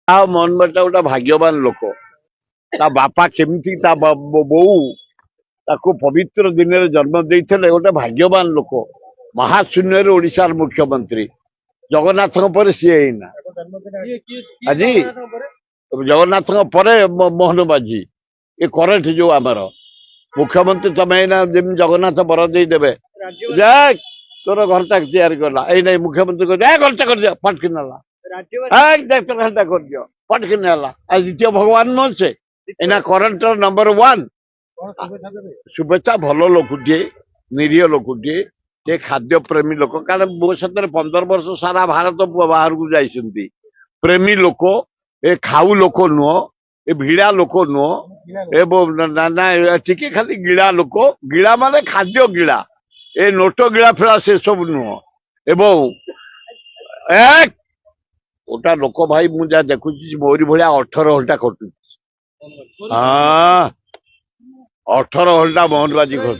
मोहन बाटा गोटे भाग्यवान लोक ता बापा केमती ता बोऊ ताको पवित्र दिन में जन्म देते गोटे भाग्यवान लोक महाशून्य ओडिशार मुख्यमंत्री जगन्नाथ पर सी आज जगन्नाथ मोहन माझी ये करेक्ट जो आमर मुख्यमंत्री तमें जमी जगन्नाथ बर देदेवे जय तोर घरटा तैयारी करला ये मुख्यमंत्री को घरटा कर दिया फटकी नाला घरटा कर दियो फटकी नाला आज द्वितीय भगवान नो से एना करंट नंबर 1 शुभेच्छा भल लोकटे निरीह लोकटे ये खाद्य प्रेमी लोक कारण मो सतरे 15 वर्ष सारा भारत बाहर को जाइछंती प्रेमी लोक ए खाऊ लोक नुह ए भिड़ा लोक नुह ए टिके खाली गिड़ा लोक गिड़ा माने खाद्य गिड़ा ए नोट गिड़ा फेड़ा से सब नुह एवं ओटा लोक भाई मुझे देखुची मोरी भाया 18 घंटा कटुची हाँ 18 घंटा मोहनबाजी कर